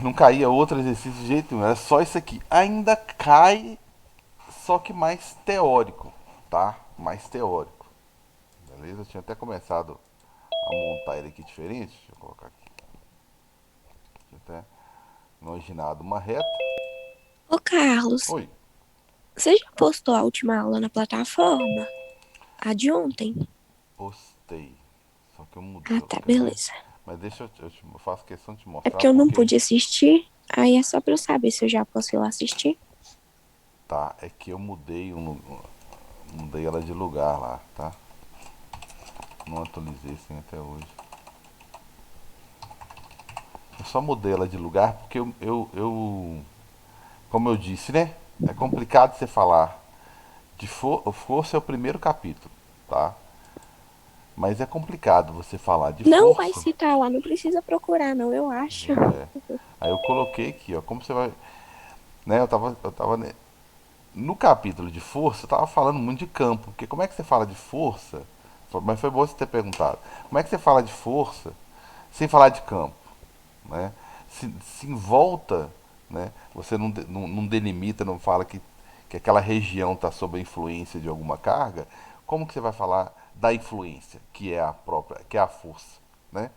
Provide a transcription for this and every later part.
Não caía outro exercício de jeito nenhum, era só isso aqui. Ainda cai, só que mais teórico, tá? Mais teórico. Beleza? Eu tinha até começado a montar ele aqui diferente. Deixa eu colocar aqui. Tinha até imaginado uma reta. Ô, Carlos, Oi, você já postou a última aula na plataforma? A de ontem? postei. Só que eu Ah, mudei, tá, quer ver? beleza. Mas deixa eu faço questão de te É mostrar porque eu não porque. pude assistir, aí é só pra eu saber se eu já posso ir lá assistir. Tá, é que eu mudei ela de lugar lá, tá? Não atualizei assim até hoje. Eu só mudei ela de lugar porque como eu disse, né? É complicado você falar de força é o primeiro capítulo, tá? Mas é complicado você falar de Não, vai força. citar lá, não precisa procurar, não, eu acho. Aí eu coloquei aqui, ó, como você vai, né? No capítulo de força, eu tava falando muito de campo, porque como é que você fala de força? Mas foi bom você ter perguntado. Como é que você fala de força sem falar de campo, né? Se em volta, né? Você não delimita, não fala que aquela região está sob a influência de alguma carga, como que você vai falar da influência, que é a própria, que é a força, né?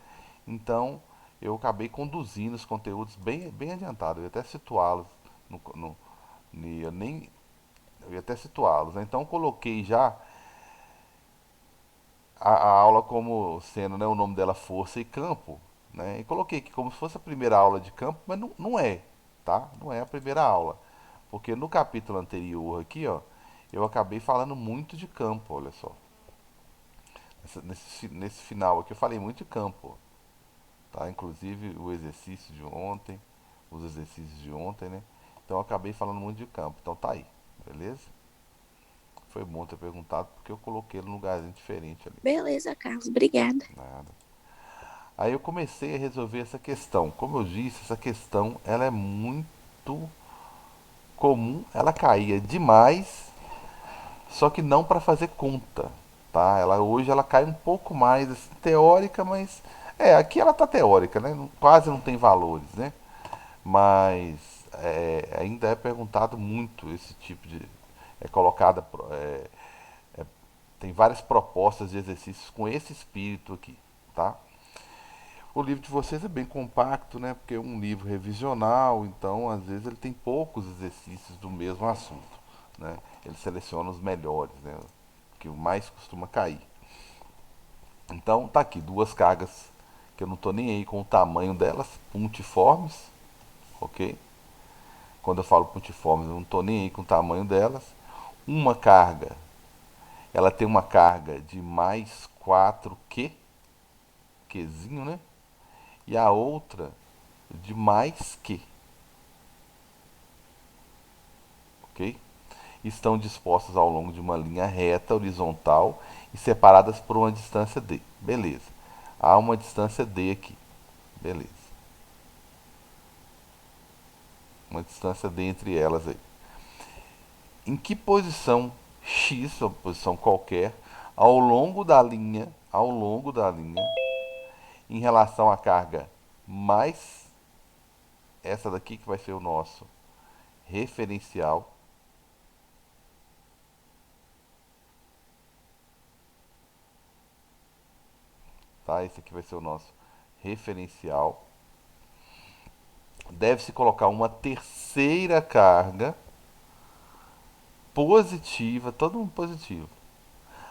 Então, eu acabei conduzindo os conteúdos bem adiantados, eu ia até situá-los eu nem eu ia até situá-los, né? Então, eu coloquei já a aula como sendo, né, o nome dela força e campo, né? E coloquei aqui como se fosse a primeira aula de campo, mas não é, tá? Não é a primeira aula. Porque no capítulo anterior aqui, ó, eu acabei falando muito de campo, olha só. Nesse final aqui eu falei muito de campo, tá? Inclusive o exercício de ontem, os exercícios de ontem, né? Então eu acabei falando muito de campo. Então tá aí, beleza? Foi bom ter perguntado porque eu coloquei ele num lugarzinho diferente ali. Beleza, Carlos, obrigada. Nada. Aí eu comecei a resolver essa questão. Como eu disse, essa questão ela é muito comum, ela caía demais, só que não para fazer conta, tá? Ela hoje ela cai um pouco mais assim, teórica, mas aqui ela tá teórica, né? Quase não tem valores, né? Mas ainda é perguntado muito esse tipo de é colocada tem várias propostas de exercícios com esse espírito aqui, tá? O livro de vocês é bem compacto, né? Porque é um livro revisional, então às vezes ele tem poucos exercícios do mesmo assunto, né? Ele seleciona os melhores, né? Que o mais costuma cair. Então tá aqui duas cargas que eu não tô nem aí com o tamanho delas, puntiformes, ok? Quando eu falo puntiformes, eu não tô nem aí com o tamanho delas. Uma carga, ela tem uma carga de mais 4Q, Qzinho, né? E a outra de mais Q, ok? Estão dispostas ao longo de uma linha reta horizontal e separadas por uma distância d. Beleza. Há uma distância d aqui. Beleza. Uma distância d entre elas aí. Em que posição x, uma posição qualquer, ao longo da linha, em relação à carga mais essa daqui que vai ser o nosso referencial, tá? Esse aqui vai ser o nosso referencial. Deve-se colocar uma terceira carga positiva, todo mundo positivo,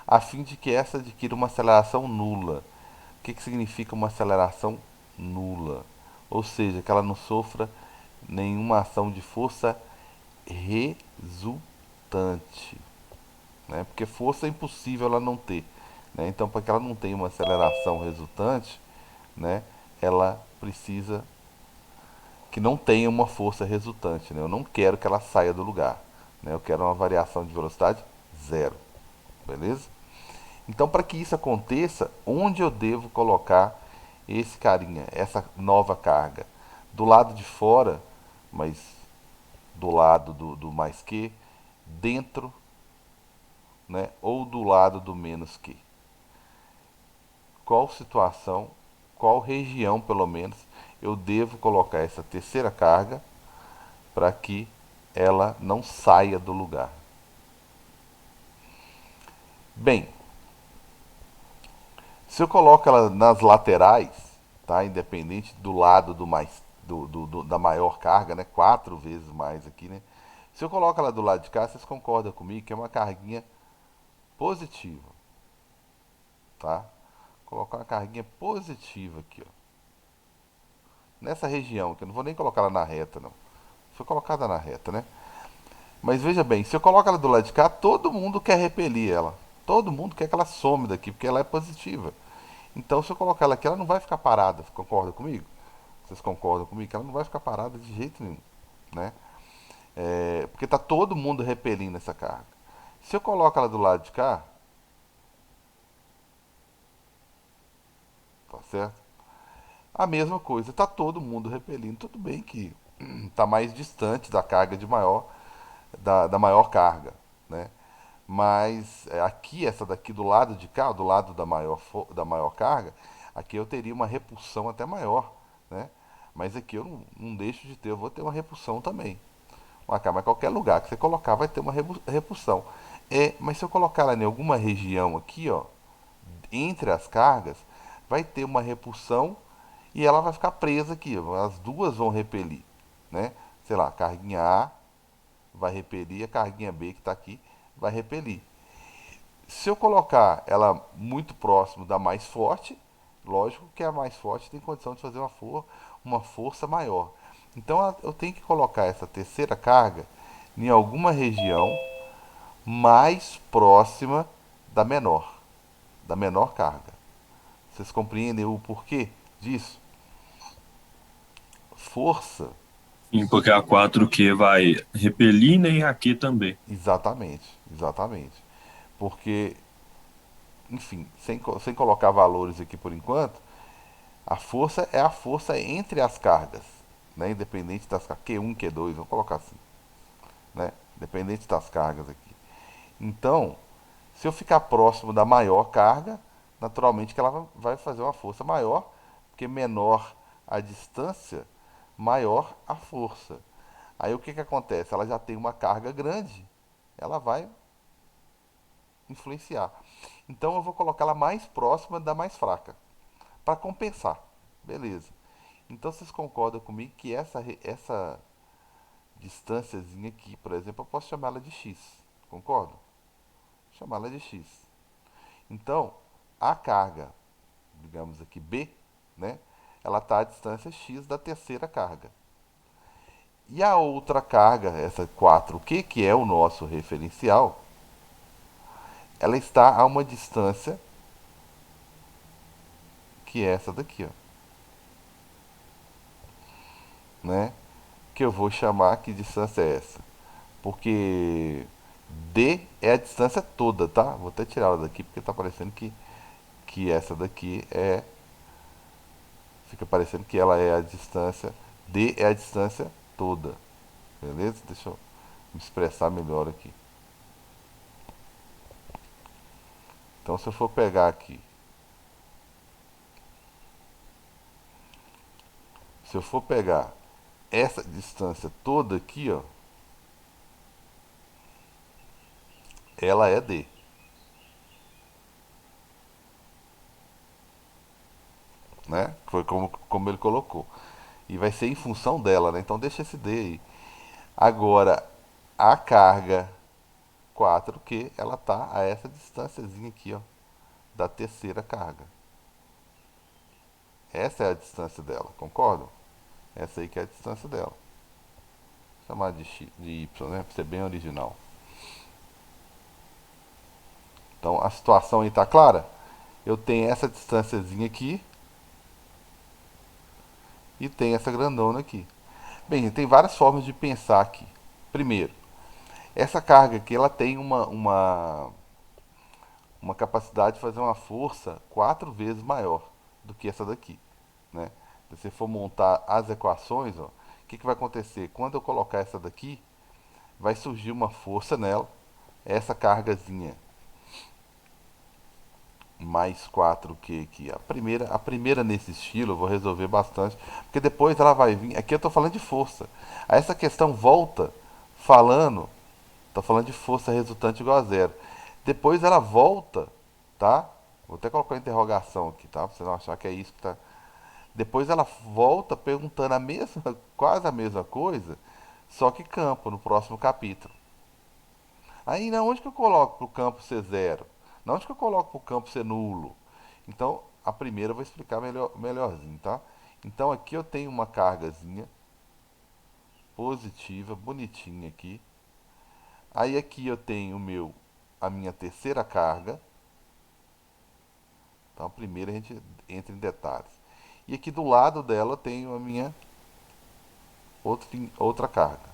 a fim de que essa adquira uma aceleração nula. O que significa uma aceleração nula? Ou seja, que ela não sofra nenhuma ação de força resultante, né? Porque força é impossível ela não ter, né? Então, para que ela não tenha uma aceleração resultante, né, ela precisa que não tenha uma força resultante, né? Eu não quero que ela saia do lugar, né? Eu quero uma variação de velocidade zero, beleza? Então, para que isso aconteça, onde eu devo colocar esse carinha, essa nova carga? Do lado de fora, mas do lado do mais que, dentro, né? Ou do lado do menos que? Qual situação, qual região, pelo menos, eu devo colocar essa terceira carga para que ela não saia do lugar. Bem, se eu coloco ela nas laterais, tá? Independente do lado do mais da maior carga, né? Quatro vezes mais aqui, né? Se eu coloco ela do lado de cá, vocês concordam comigo que é uma carguinha positiva, tá? Vou colocar uma carguinha positiva aqui, ó. Nessa região, que eu não vou nem colocar ela na reta, não. Foi colocada na reta, né? Mas veja bem, se eu coloco ela do lado de cá, todo mundo quer repelir ela. Todo mundo quer que ela some daqui, porque ela é positiva. Então, se eu colocar ela aqui, ela não vai ficar parada. Concorda comigo? Vocês concordam comigo? Que ela não vai ficar parada de jeito nenhum, né? Porque tá todo mundo repelindo essa carga. Se eu coloco ela do lado de cá, tá certo? A mesma coisa, tá todo mundo repelindo. Tudo bem que tá mais distante da carga de maior, da maior carga, né? Mas aqui, essa daqui do lado de cá, do lado da maior carga, aqui eu teria uma repulsão até maior, né? Mas aqui eu não deixo de ter, eu vou ter uma repulsão também. Mas qualquer lugar que você colocar vai ter uma repulsão. Mas se eu colocar ela em alguma região aqui, ó, entre as cargas, vai ter uma repulsão e ela vai ficar presa aqui. As duas vão repelir, né? Sei lá, a carguinha A vai repelir, a carguinha B que está aqui vai repelir. Se eu colocar ela muito próximo da mais forte, lógico que a mais forte tem condição de fazer uma força maior. Então eu tenho que colocar essa terceira carga em alguma região mais próxima da menor carga. Vocês compreendem o porquê disso? Força, Sim, porque a 4Q vai repelir, nem a Q também. exatamente, exatamente. Porque, enfim, sem colocar valores aqui por enquanto, a força é a força entre as cargas, né? Independente das cargas, Q1, Q2, vamos colocar assim, né? Independente das cargas aqui. Então, se eu ficar próximo da maior carga, naturalmente que ela vai fazer uma força maior, porque menor a distância, maior a força. Aí o que acontece? Ela já tem uma carga grande, ela vai influenciar. Então eu vou colocar ela mais próxima da mais fraca, para compensar. Beleza. Então vocês concordam comigo que essa distânciazinha aqui, por exemplo, eu posso chamá-la de x. Concordo? Chamá-la de x. Então, a carga, digamos aqui B, né? Ela está à distância x da terceira carga. E a outra carga, essa 4Q, que é o nosso referencial, ela está a uma distância que é essa daqui, ó, né? Que eu vou chamar, que distância é essa? Porque D é a distância toda, tá? Vou até tirar ela daqui porque tá parecendo que essa daqui é. Fica parecendo que ela é a distância. D é a distância toda. Beleza? Deixa eu me expressar melhor aqui. Então se eu for pegar aqui. Se eu for pegar essa distância toda aqui, ó. Ela é D. Né? Foi como ele colocou. E vai ser em função dela, né? Então deixa esse D aí. Agora, a carga 4Q, ela tá a essa distânciazinha aqui, ó, da terceira carga. Essa é a distância dela, concordam? Essa aí que é a distância dela. Vou chamar de Y, né? Pra ser bem original. Então a situação aí tá clara? Eu tenho essa distânciazinha aqui e tenho essa grandona aqui. Bem, tem várias formas de pensar aqui. Primeiro, essa carga aqui ela tem uma capacidade de fazer uma força 4 vezes maior do que essa daqui, né? Se você for montar as equações, ó, o que vai acontecer? Quando eu colocar essa daqui, vai surgir uma força nela, essa cargazinha mais 4Q aqui. A primeira nesse estilo eu vou resolver bastante, porque depois ela vai vir. Aqui eu estou falando de força. Aí essa questão volta falando, tá falando de força resultante igual a zero. Depois ela volta, tá? Vou até colocar uma interrogação aqui, tá? Pra você não achar que é isso que tá. Depois ela volta perguntando a mesma, quase a mesma coisa, só que campo no próximo capítulo. Aí, na onde que eu coloco para o campo ser zero? Na onde que eu coloco para o campo ser nulo? Então, a primeira eu vou explicar melhorzinho, tá? Então, aqui eu tenho uma cargazinha positiva, bonitinha aqui. Aí, aqui eu tenho a minha terceira carga. Então, a primeira a gente entra em detalhes. E aqui do lado dela eu tenho a minha outra carga.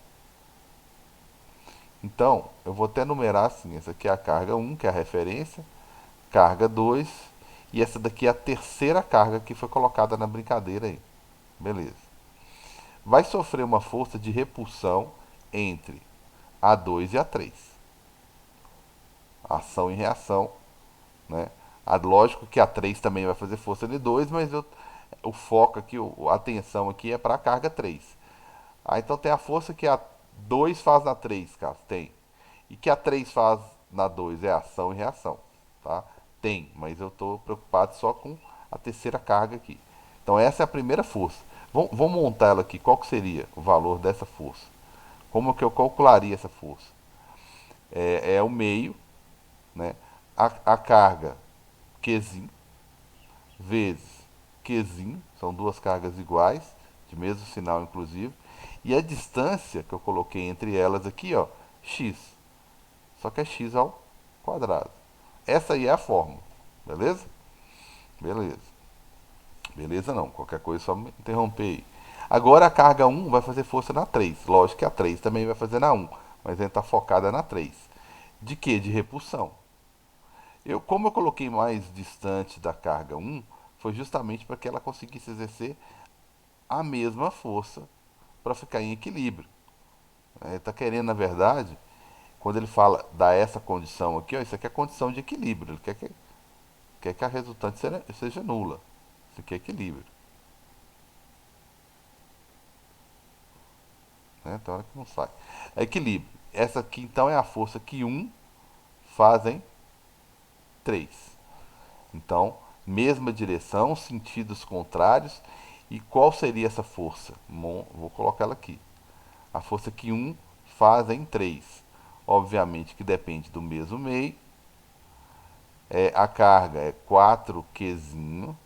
Então, eu vou até numerar assim: essa aqui é a carga um, que é a referência, carga 2 e essa daqui é a terceira carga que foi colocada na brincadeira aí. Beleza. Vai sofrer uma força de repulsão entre a 2 e a 3. Ação e reação, né? Lógico que a 3 também vai fazer força de 2, mas o foco aqui, a atenção aqui é para a carga 3. Então tem a força que a 2 faz na 3, cara, tem. E que a 3 faz na 2 é ação e reação, tá? Tem, mas eu estou preocupado só com a terceira carga aqui. Então essa é a primeira força. Vamos montar ela aqui. Qual que seria o valor dessa força? Como que eu calcularia essa força? É o meio, né? A carga Qzinho vezes Qzinho, são duas cargas iguais, de mesmo sinal inclusive. E a distância que eu coloquei entre elas aqui, ó, x. Só que é x ao quadrado. Essa aí é a fórmula, beleza? Beleza. Beleza não, qualquer coisa é só me interromper aí. Agora a carga um vai fazer força na 3. Lógico que a 3 também vai fazer na um, mas a gente está focada na 3. De que? De repulsão. Como eu coloquei mais distante da carga um, foi justamente para que ela conseguisse exercer a mesma força para ficar em equilíbrio. Ele está querendo, na verdade, quando ele fala dar essa condição aqui, ó, isso aqui é condição de equilíbrio. Ele quer que a resultante seja nula. Isso aqui é equilíbrio. Né? Tem hora que não sai. É equilíbrio. Essa aqui então é a força que um faz em 3. Então, mesma direção, sentidos contrários. E qual seria essa força? Bom, vou colocar ela aqui. A força que um faz em 3. Obviamente que depende do mesmo meio. A carga é 4Qzinho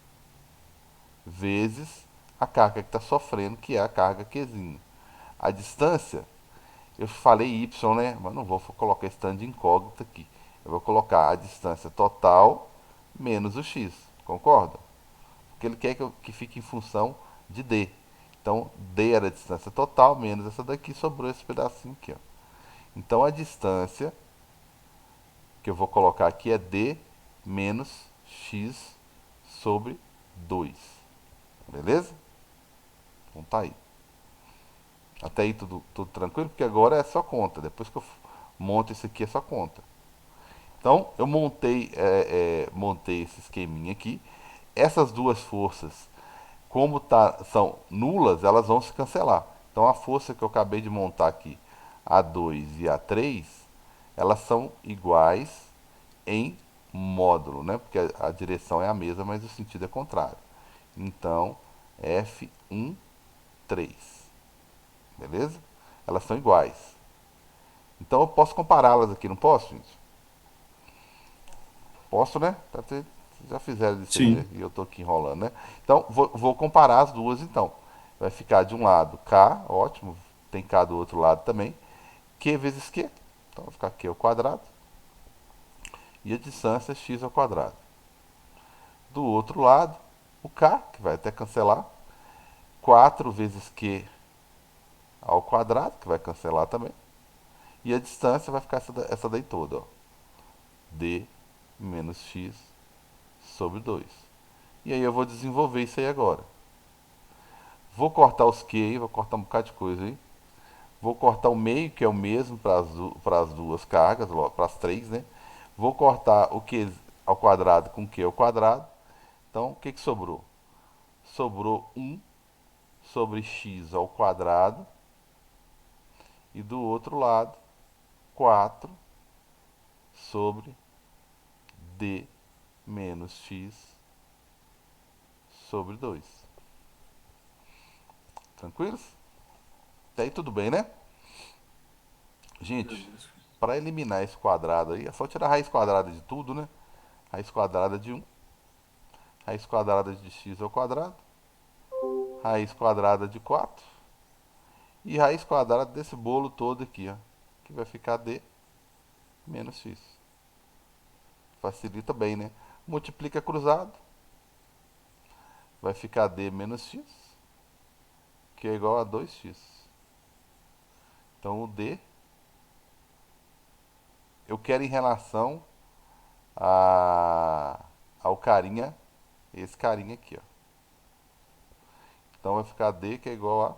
vezes a carga que está sofrendo, que é a carga Qzinho. A distância, eu falei y, né? Mas não vou colocar esse tanto de incógnito aqui. Eu vou colocar a distância total menos o x, concorda? Porque ele quer que fique em função de d. Então, d era a distância total menos essa daqui, sobrou esse pedacinho aqui, ó. Então, a distância que eu vou colocar aqui é d menos x sobre 2. Beleza? Então tá aí. Até aí tudo tranquilo, porque agora é só conta. Depois que eu monto isso aqui é só conta. Então eu montei esse esqueminha aqui. Essas duas forças, como são nulas, elas vão se cancelar. Então a força que eu acabei de montar aqui, a 2 e a 3, elas são iguais em módulo, né? Porque a direção é a mesma, mas o sentido é contrário. Então, F1, 3. Beleza? Elas são iguais. Então eu posso compará-las aqui, não posso, gente? Posso, né? Já fizeram isso aí Sim. e eu tô aqui enrolando, né? Então vou comparar as duas então. Vai ficar de um lado K, ótimo. Tem K do outro lado também. Q vezes Q. Então vai ficar Q ao quadrado. E a distância é x ao quadrado. Do outro lado, o K, que vai até cancelar. 4 vezes Q ao quadrado, que vai cancelar também. E a distância vai ficar essa daí toda, ó. D menos x sobre 2. E aí eu vou desenvolver isso aí agora. Vou cortar os Q aí, vou cortar um bocado de coisa aí. Vou cortar o meio, que é o mesmo para as duas cargas, para as três, né? Vou cortar o Q ao quadrado com q ao quadrado. Então, o que sobrou? Sobrou 1 sobre x ao quadrado. E do outro lado, 4 sobre d menos x sobre 2. Tranquilos? Até aí tudo bem, né? Gente, Beleza. para eliminar esse quadrado aí, é só tirar a raiz quadrada de tudo, né? Raiz quadrada de 1, raiz quadrada de x ao quadrado, raiz quadrada de 4 e raiz quadrada desse bolo todo aqui, ó, que vai ficar d menos x. Facilita bem, né? Multiplica cruzado, vai ficar d menos x, que é igual a 2x. Então o d eu quero em relação ao carinha, esse carinha aqui, ó. Então vai ficar d que é igual a,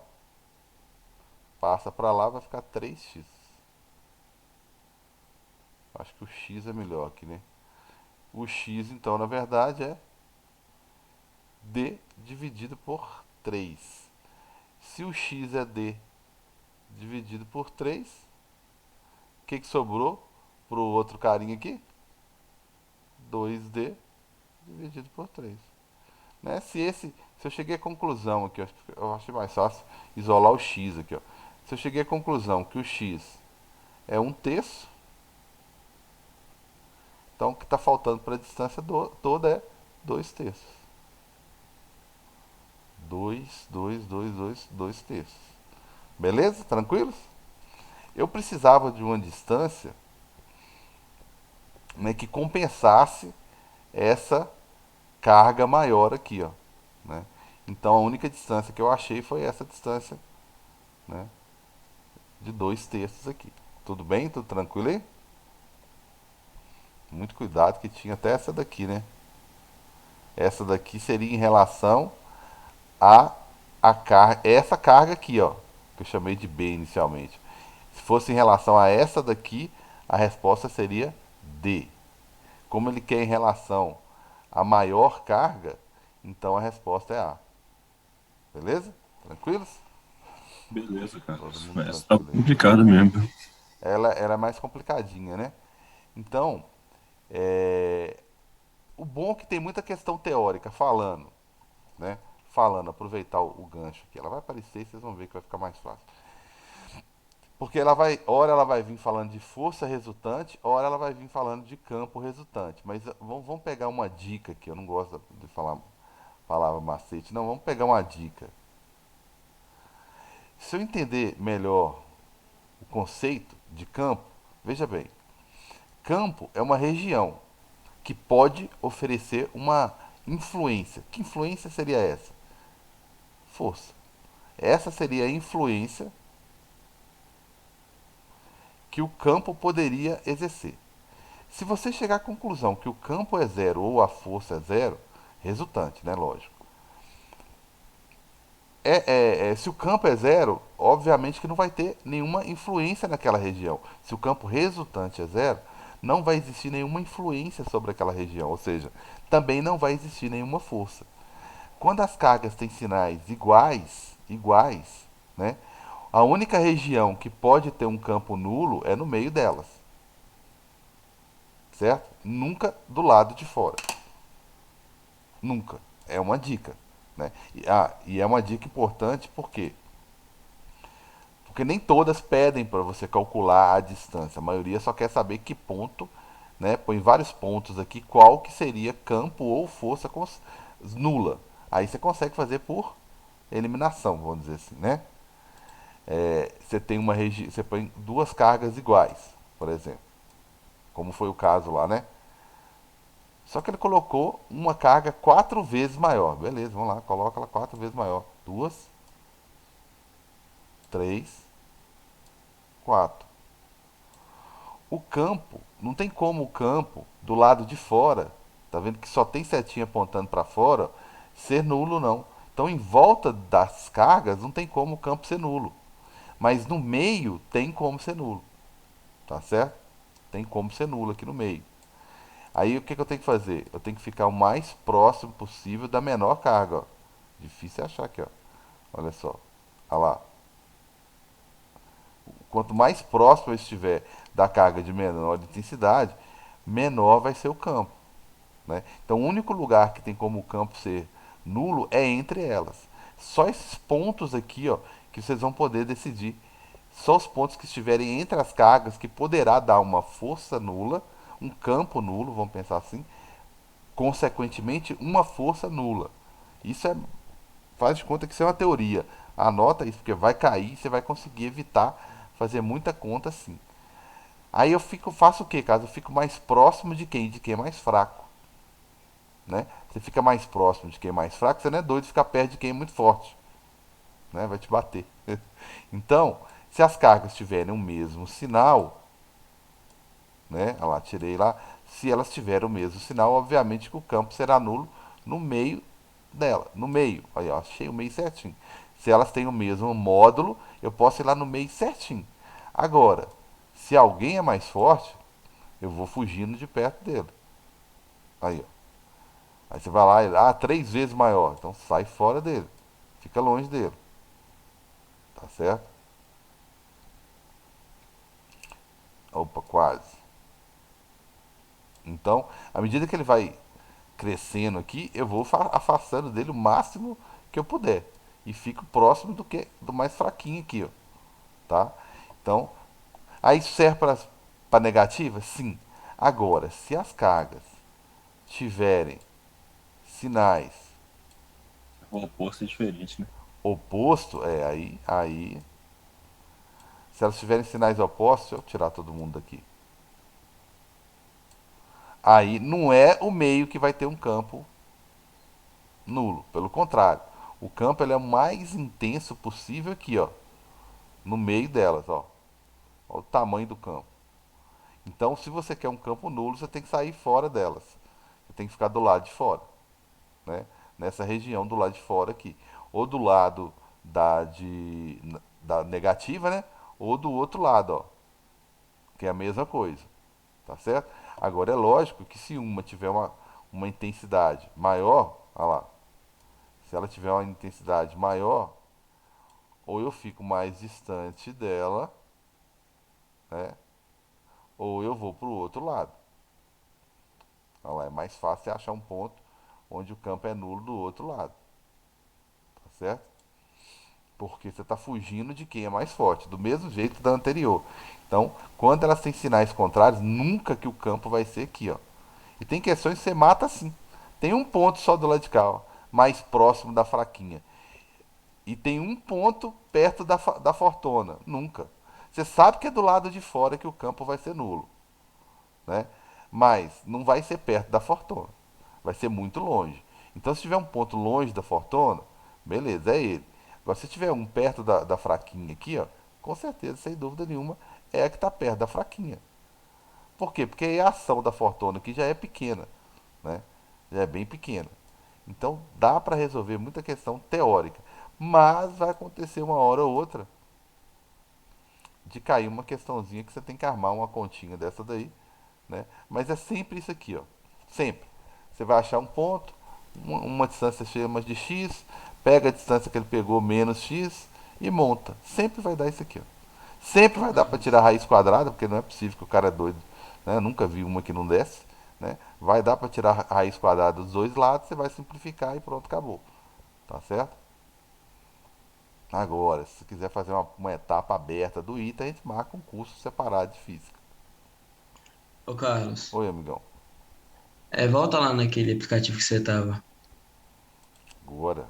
passa para lá, vai ficar 3x. Acho que o x é melhor aqui, né? O x, então, na verdade, é d dividido por 3. Se o x é d dividido por 3, o que sobrou pro outro carinha aqui? 2d dividido por 3. Né? Se eu cheguei à conclusão aqui, eu achei mais fácil isolar o x aqui, ó. Se eu cheguei à conclusão que o x é 1/3, então o que está faltando para a distância toda é 2/3. 2/3. Beleza? Tranquilos? Eu precisava de uma distância, né, que compensasse essa carga maior aqui, ó, né? Então a única distância que eu achei foi essa distância, né, de 2/3 aqui. Tudo bem? Tudo tranquilo aí? Muito cuidado que tinha até essa daqui, né? Essa daqui seria em relação a carga, essa carga aqui, ó, que eu chamei de B inicialmente. Se fosse em relação a essa daqui, a resposta seria D. Como ele quer em relação à maior carga, então a resposta é A. Beleza? Tranquilos? Beleza, cara. Todo mundo Essa tá tranquilo aí. complicada mesmo. Ela é mais complicadinha, né? Então, é, o bom é que tem muita questão teórica falando, né? Falando, aproveitar o gancho aqui. Ela vai aparecer e vocês vão ver que vai ficar mais fácil. Porque ora ela vai vir falando de força resultante, ora ela vai vir falando de campo resultante. Mas vamos pegar uma dica aqui. Eu não gosto de falar palavra macete, não. Vamos pegar uma dica. Se eu entender melhor o conceito de campo, veja bem, campo é uma região que pode oferecer uma influência. Que influência seria essa? Força. Essa seria a influência que o campo poderia exercer. Se você chegar à conclusão que o campo é zero ou a força é zero, resultante, né? Lógico. Se o campo é zero, obviamente que não vai ter nenhuma influência naquela região. Se o campo resultante é zero, não vai existir nenhuma influência sobre aquela região, ou seja, também não vai existir nenhuma força. Quando as cargas têm sinais iguais, né? A única região que pode ter um campo nulo é no meio delas, certo? Nunca do lado de fora. Nunca. É uma dica, né? E é uma dica importante porque nem todas pedem para você calcular a distância. A maioria só quer saber que ponto, né? Põe vários pontos aqui, qual que seria campo ou força nula. Aí você consegue fazer por eliminação, vamos dizer assim, né? Você tem você põe duas cargas iguais, por exemplo, como foi o caso lá, né? Só que ele colocou uma carga 4 vezes maior. Beleza, vamos lá, coloca ela 4 vezes maior. 2, 3, 4. O campo, não tem como o campo do lado de fora, tá vendo que só tem setinha apontando para fora, ser nulo não. Então em volta das cargas não tem como o campo ser nulo. Mas no meio tem como ser nulo. Tá certo? Tem como ser nulo aqui no meio. Aí o que eu tenho que fazer? Eu tenho que ficar o mais próximo possível da menor carga, ó. Difícil achar aqui, ó. Olha só. Olha lá. Quanto mais próximo eu estiver da carga de menor intensidade, menor vai ser o campo, né? Então, o único lugar que tem como o campo ser nulo é entre elas. Só esses pontos aqui, ó, que vocês vão poder decidir. Só os pontos que estiverem entre as cargas que poderá dar uma força nula, um campo nulo, vamos pensar assim, consequentemente uma força nula. Isso é, faz de conta que isso é uma teoria. Anota isso, porque vai cair, você vai conseguir evitar fazer muita conta assim. Aí eu fico, faço o que, caso eu fico mais próximo de quem? De quem é mais fraco, né? Você fica mais próximo de quem é mais fraco, você não é doido de ficar perto de quem é muito forte, né? Vai te bater. Então, se as cargas tiverem o mesmo sinal, né? Olha lá, tirei lá. Se elas tiverem o mesmo sinal, obviamente que o campo será nulo no meio dela, no meio. Aí, ó, achei o meio certinho. Se elas têm o mesmo módulo, eu posso ir lá no meio certinho. Agora, se alguém é mais forte, eu vou fugindo de perto dele. Aí, ó. Aí você vai lá e, três vezes maior. Então sai fora dele. Fica longe dele. Tá certo? Opa, quase. Então, à medida que ele vai crescendo aqui, eu vou afastando dele o máximo que eu puder. E fico próximo do que do mais fraquinho aqui, ó. Tá? Então, aí isso serve para negativa? Sim. Agora, se as cargas tiverem sinais O oposto é diferente, né? oposto, se elas tiverem sinais opostos, deixa eu tirar todo mundo daqui. Aí não é o meio que vai ter um campo nulo, pelo contrário, o campo ele é o mais intenso possível aqui, ó, no meio delas, ó. Olha o tamanho do campo. Então, se você quer um campo nulo, você tem que sair fora delas. Você tem que ficar do lado de fora, né? Nessa região do lado de fora aqui, ou do lado da negativa, né? Ou do outro lado, ó, que é a mesma coisa, tá certo? Agora é lógico que se uma tiver uma intensidade maior, olha lá, se ela tiver uma intensidade maior, ou eu fico mais distante dela, né? Ou eu vou para o outro lado. Olha lá, é mais fácil achar um ponto onde o campo é nulo do outro lado, tá certo? Porque você está fugindo de quem é mais forte, do mesmo jeito da anterior. Então, quando elas têm sinais contrários, nunca que o campo vai ser aqui, ó. E tem questões que você mata assim. Tem um ponto só do lado de cá, ó, mais próximo da fraquinha. E tem um ponto perto da fortuna. Nunca. Você sabe que é do lado de fora que o campo vai ser nulo, né? Mas não vai ser perto da fortuna. Vai ser muito longe. Então, se tiver um ponto longe da fortuna, beleza, é ele. Agora, se tiver um perto da fraquinha aqui, ó, com certeza, sem dúvida nenhuma, é a que está perto da fraquinha. Por quê? Porque a ação da fortuna aqui já é pequena, né? Já é bem pequena. Então, dá para resolver muita questão teórica. Mas vai acontecer uma hora ou outra de cair uma questãozinha que você tem que armar uma continha dessa daí, né? Mas é sempre isso aqui, ó. Sempre. Você vai achar um ponto, uma distância chama de x, pega a distância que ele pegou menos x e monta. Sempre vai dar isso aqui, ó. Sempre vai dar para tirar a raiz quadrada, porque não é possível que o cara é doido, né? Eu nunca vi uma que não desce, né? Vai dar para tirar a raiz quadrada dos dois lados, você vai simplificar e pronto, acabou. Tá certo? Agora, se você quiser fazer uma etapa aberta do item, a gente marca um curso separado de física. Ô, Carlos, Oi, amigão. volta lá naquele aplicativo que você tava. Agora.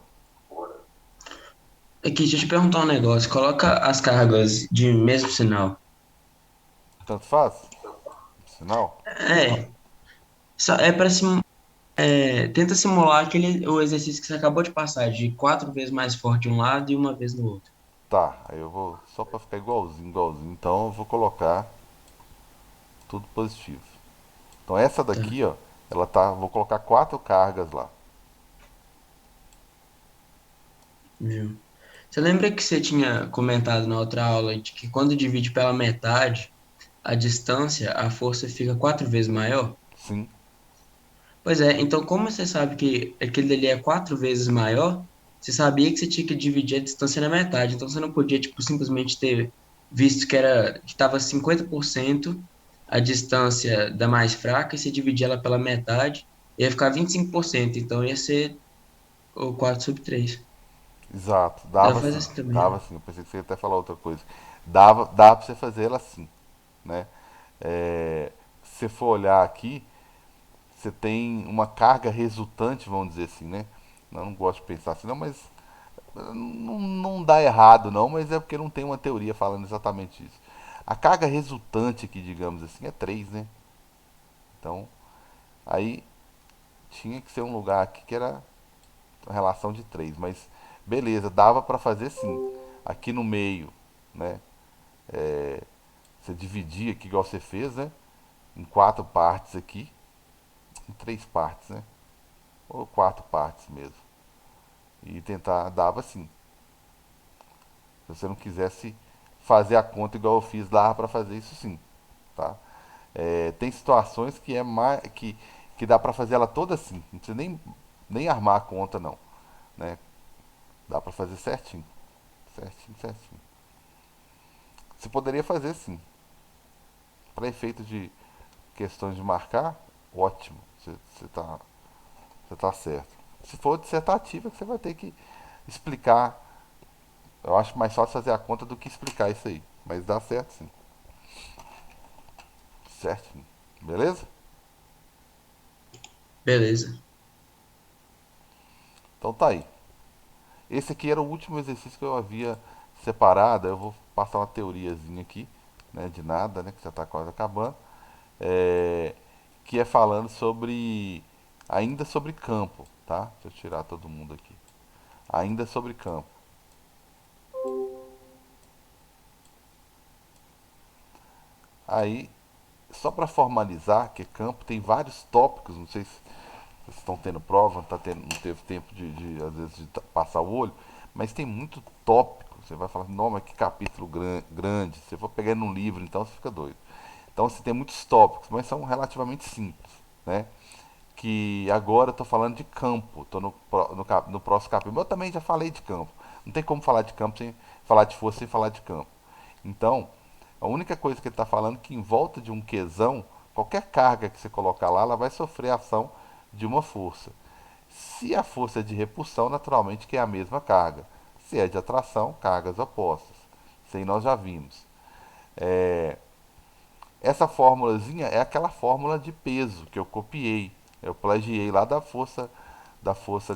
Aqui, deixa eu te perguntar um negócio. Coloca as cargas de mesmo sinal. Tanto faz? Sinal? É, é para tenta simular o exercício que você acabou de passar, de quatro vezes mais forte de um lado e uma vez no outro. Tá, aí eu vou. Só pra ficar igualzinho, igualzinho. Então eu vou colocar tudo positivo. Então essa Tá, daqui, ó. Ela tá. Vou colocar quatro cargas lá. viu? Você lembra que você tinha comentado na outra aula de que quando divide pela metade, a distância, a força fica quatro vezes maior? Sim. Pois é, então como você sabe que aquele dali é 4 vezes maior, você sabia que você tinha que dividir a distância na metade. Então você não podia, tipo, simplesmente ter visto que estava 50% a distância da mais fraca e você dividir ela pela metade, ia ficar 25%. Então ia ser o 4/3. Exato, Dá pra dava fazer sim, assim também, dava né? sim. Eu pensei que você ia até falar outra coisa. Dá pra você fazer ela assim, né? Se você for olhar aqui, você tem uma carga resultante, vamos dizer assim, né? Eu não gosto de pensar assim, não, mas não dá errado, não, mas é porque não tem uma teoria falando exatamente isso. A carga resultante aqui, digamos assim, é 3, né? Então, aí tinha que ser um lugar aqui que era a relação de 3, mas beleza, dava para fazer sim. Aqui no meio, né? Você dividir aqui igual você fez, né? Em 4 partes aqui, em 3 partes, né? Ou 4 partes mesmo. E tentar, dava sim. Se você não quisesse fazer a conta igual eu fiz, dava para fazer isso sim, tá? Tem situações que é mais que dá para fazer ela toda assim, não precisa nem armar a conta não, né? Dá para fazer certinho, certinho, certinho. Você poderia fazer sim, para efeito de questões de marcar, ótimo, você tá certo. Se for dissertativa, você vai ter que explicar. Eu acho mais fácil fazer a conta do que explicar isso aí, mas dá certo sim, certinho, beleza? Beleza. Então tá aí. Esse aqui era o último exercício que eu havia separado. Eu vou passar uma teoriazinha aqui, né, de nada, né, que já está quase acabando, é, que é falando sobre, ainda sobre campo, tá? Deixa eu tirar todo mundo aqui. Ainda sobre campo. Aí, só para formalizar, que campo tem vários tópicos, não sei se vocês estão tendo prova, não teve tempo às vezes, de passar o olho, mas tem muito tópico. Você vai falar, não, mas que capítulo grande. Se eu for pegar num livro, então você fica doido. Então você tem muitos tópicos, mas são relativamente simples, né? Que agora eu tô falando de campo, tô no próximo capítulo. Eu também já falei de campo. Não tem como falar de campo sem falar de força sem falar de campo. Então, a única coisa que ele está falando é que em volta de um quesão, qualquer carga que você colocar lá, ela vai sofrer a ação de uma força. Se a força é de repulsão, naturalmente que é a mesma carga. Se é de atração, cargas opostas. Isso aí nós já vimos. É, essa formulazinha é aquela fórmula de peso que eu copiei. Eu plagiei lá da força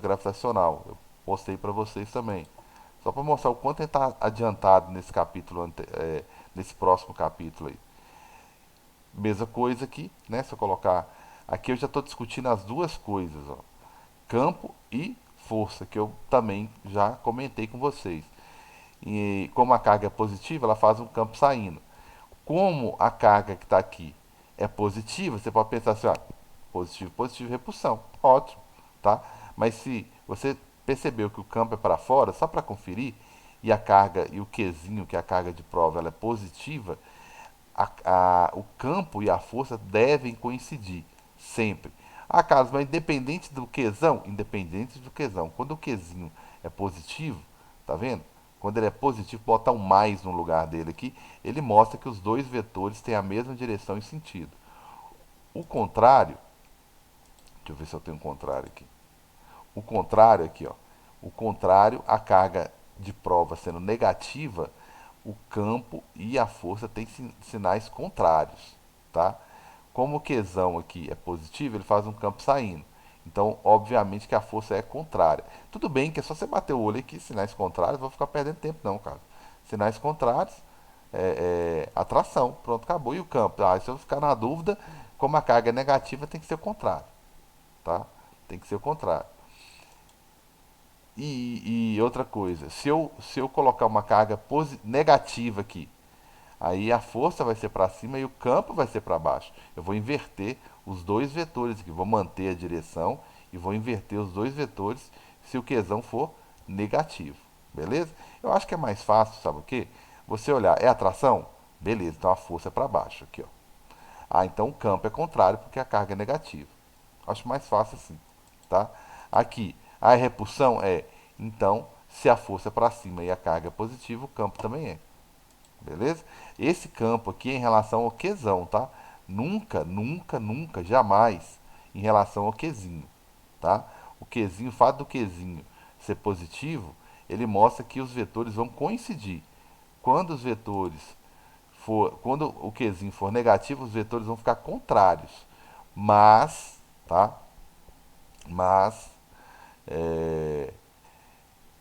gravitacional. Eu postei para vocês também. Só para mostrar o quanto ele está adiantado nesse capítulo, nesse próximo capítulo aí. Mesma coisa aqui, né? Se eu colocar. Aqui eu já estou discutindo as duas coisas, ó. Campo e força, que eu também já comentei com vocês. E como a carga é positiva, ela faz um campo saindo. Como a carga que está aqui é positiva, você pode pensar assim, ó, positivo, positivo, repulsão, ótimo, tá? Mas se você percebeu que o campo é para fora, só para conferir, e a carga e o Qzinho, que é a carga de prova, ela é positiva, o campo e a força devem coincidir, sempre. Ah, Carlos, mas independente do Qzão? Independente do Qzão. Quando o Qzinho é positivo, tá vendo? Quando ele é positivo, bota um mais no lugar dele aqui, ele mostra que os dois vetores têm a mesma direção e sentido. O contrário, deixa eu ver se eu tenho um contrário aqui. O contrário aqui, ó. O contrário, a carga de prova sendo negativa, o campo e a força têm sinais contrários, tá? Como o Qzão aqui é positivo, ele faz um campo saindo. Então, obviamente que a força é contrária. Tudo bem que é só você bater o olho aqui, sinais contrários, vou ficar perdendo tempo não, cara. Sinais contrários, atração, pronto, acabou. E o campo? Ah, se eu ficar na dúvida, como a carga é negativa, tem que ser o contrário, tá? Tem que ser o contrário. E outra coisa, se eu colocar uma carga negativa aqui, aí a força vai ser para cima e o campo vai ser para baixo. Eu vou inverter os dois vetores aqui, vou manter a direção e vou inverter os dois vetores se o Qzão for negativo. Beleza? Eu acho que é mais fácil, sabe o quê? Você olhar, é atração? Beleza, então a força é para baixo aqui, ó. Ah, então o campo é contrário porque a carga é negativa. Acho mais fácil assim, tá? Aqui, a repulsão é, então, se a força é para cima e a carga é positiva, o campo também é. Beleza? Esse campo aqui é em relação ao Qzão, tá? Nunca, nunca, nunca, jamais em relação ao Qzinho, tá? O Qzinho, o fato do Qzinho ser positivo, ele mostra que os vetores vão coincidir. Quando os vetores quando o Qzinho for negativo, os vetores vão ficar contrários. Mas, tá? Mas é,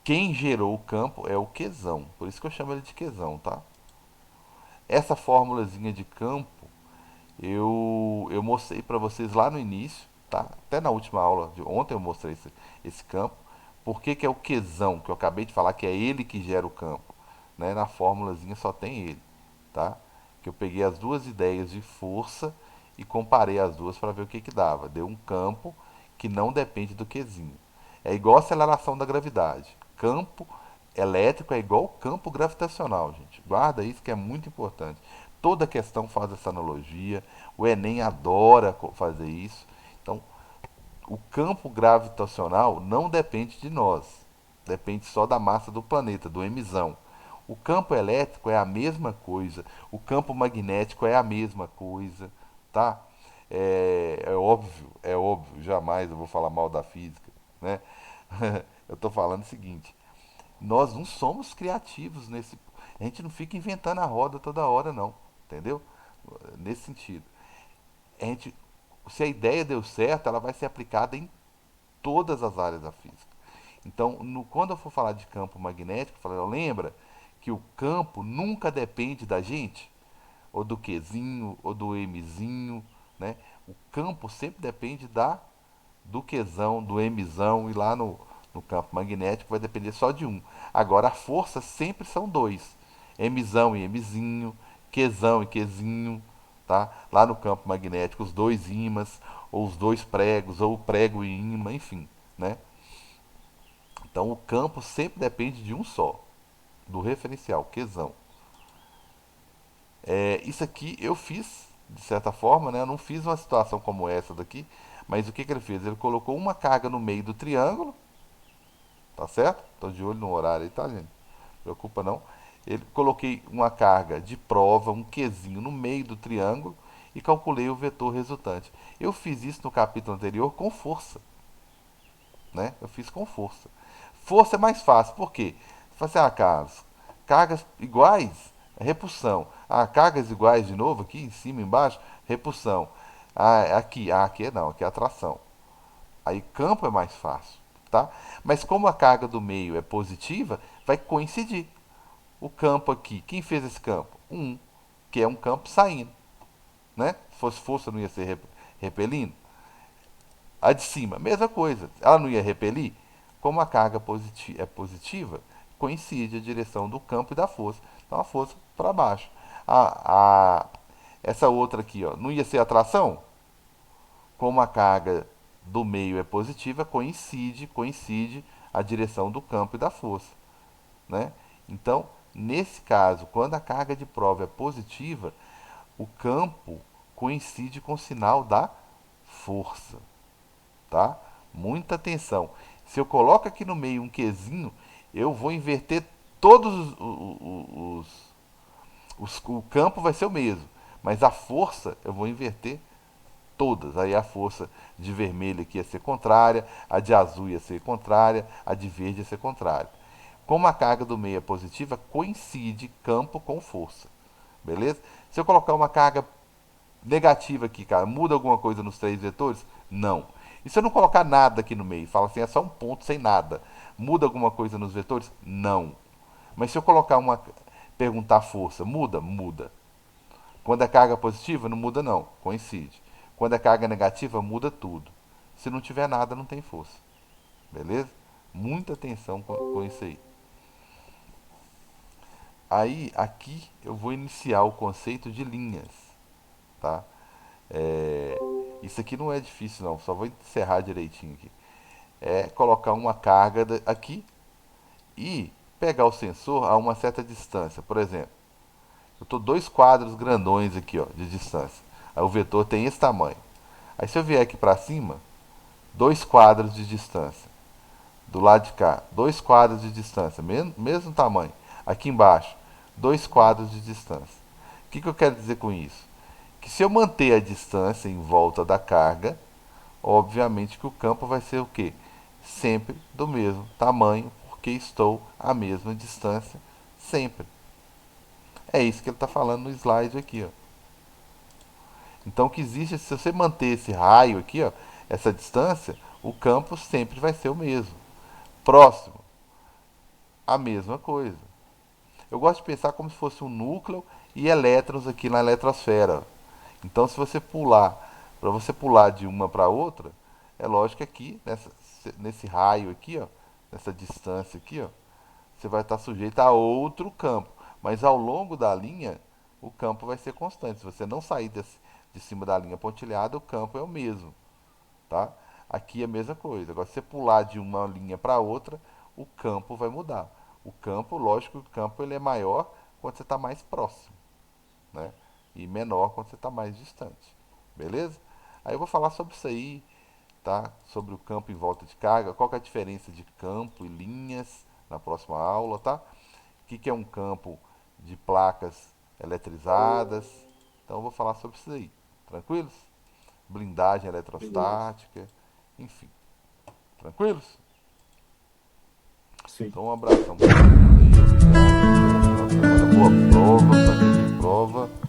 quem gerou o campo é o Qzão. Por isso que eu chamo ele de Qzão, tá? Essa formulazinha de campo eu mostrei para vocês lá no início, tá? Até na última aula de ontem eu mostrei esse campo. Por que, que é o Qzão, que eu acabei de falar que é ele que gera o campo, né? Na formulazinha só tem ele, tá? Que eu peguei as duas ideias de força e comparei as duas para ver o que que dava. Deu um campo que não depende do Qzinho. É igual a aceleração da gravidade. Campo elétrico é igual campo gravitacional, gente. Guarda isso que é muito importante. Toda questão faz essa analogia. O Enem adora fazer isso. Então, o campo gravitacional não depende de nós. Depende só da massa do planeta, do emissão. O campo elétrico é a mesma coisa. O campo magnético é a mesma coisa, tá? É óbvio, jamais eu vou falar mal da física, né? Eu estou falando o seguinte: nós não somos criativos nesse. A gente não fica inventando a roda toda hora, não. Entendeu? Nesse sentido. A gente, se a ideia deu certo, ela vai ser aplicada em todas as áreas da física. Então, quando eu for falar de campo magnético, lembra que o campo nunca depende da gente, ou do Qzinho, ou do Mzinho, né? O campo sempre depende do Qzão, do Mzão, e lá no campo magnético vai depender só de um. Agora, a força sempre são dois, Mzão e Mzinho, Qzão e Qzinho, tá? Lá no campo magnético, os dois ímãs, ou os dois pregos, ou o prego e ímã, enfim, né? Então, o campo sempre depende de um só, do referencial, Qzão. Isso aqui eu fiz, de certa forma, né? Eu não fiz uma situação como essa daqui, mas o que, que ele fez? Ele colocou uma carga no meio do triângulo, tá certo? Tô de olho no horário aí, tá, gente? Não preocupa não. Coloquei uma carga de prova, um Qzinho no meio do triângulo e calculei o vetor resultante. Eu fiz isso no capítulo anterior com força, né? Eu fiz com força. Força é mais fácil, por quê? Você fala assim, Carlos, cargas iguais, repulsão. Cargas iguais de novo, aqui em cima, embaixo, repulsão. Aqui não, aqui é atração. Aí campo é mais fácil, tá? Mas como a carga do meio é positiva, vai coincidir. O campo aqui, quem fez esse campo? Que é um campo saindo, né? Se fosse força, não ia ser repelindo. A de cima, mesma coisa. Ela não ia repelir? Como a carga é positiva, coincide a direção do campo e da força. Então a força para baixo. Essa outra aqui, ó, não ia ser atração? Como a carga do meio é positiva, coincide a direção do campo e da força, né? Então, nesse caso, quando a carga de prova é positiva, o campo coincide com o sinal da força, tá? Muita atenção. Se eu coloco aqui no meio um Qzinho, eu vou inverter todos o campo vai ser o mesmo, mas a força eu vou inverter todas. Aí a força de vermelho aqui ia ser contrária, a de azul ia ser contrária, a de verde ia ser contrária. Como a carga do meio é positiva, coincide campo com força. Beleza? Se eu colocar uma carga negativa aqui, cara, muda alguma coisa nos três vetores? Não. E se eu não colocar nada aqui no meio, fala assim, é só um ponto sem nada, muda alguma coisa nos vetores? Não. Mas se eu colocar perguntar força, muda? Muda. Quando é carga positiva, não muda não, coincide. Quando é carga negativa, muda tudo. Se não tiver nada, não tem força. Beleza? Muita atenção com isso aí. Aí, aqui, eu vou iniciar o conceito de linhas, tá? Isso aqui não é difícil não, só vou encerrar direitinho aqui. É colocar uma carga aqui e pegar o sensor a uma certa distância. Por exemplo, eu estou dois quadros grandões aqui, ó, de distância. Aí o vetor tem esse tamanho. Aí se eu vier aqui para cima, 2 quadros de distância. Do lado de cá, 2 quadros de distância, mesmo tamanho. Aqui embaixo, 2 quadros de distância. O que eu quero dizer com isso? Que se eu manter a distância em volta da carga, obviamente que o campo vai ser o quê? Sempre do mesmo tamanho, porque estou à mesma distância sempre. É isso que ele está falando no slide aqui, ó. Então o que existe, se você manter esse raio aqui, ó, essa distância, o campo sempre vai ser o mesmo. Próximo, a mesma coisa. Eu gosto de pensar como se fosse um núcleo e elétrons aqui na eletrosfera. Então, se você pular, para você pular de uma para outra, é lógico que aqui, nesse raio aqui, ó, nessa distância aqui, ó, você vai estar sujeito a outro campo. Mas ao longo da linha, o campo vai ser constante. Se você não sair de cima da linha pontilhada, o campo é o mesmo, tá? Aqui é a mesma coisa. Agora, se você pular de uma linha para outra, o campo vai mudar. O campo, lógico que o campo ele é maior quando você está mais próximo, né? E menor quando você está mais distante. Beleza? Aí eu vou falar sobre isso aí, tá? Sobre o campo em volta de carga, qual que é a diferença de campo e linhas na próxima aula, tá? O que é um campo de placas eletrizadas. Então eu vou falar sobre isso aí. Tranquilos? Blindagem eletrostática, enfim. Tranquilos? Sim. Então um abração para todo mundo aí. Obrigado. Boa prova, para quem tem prova.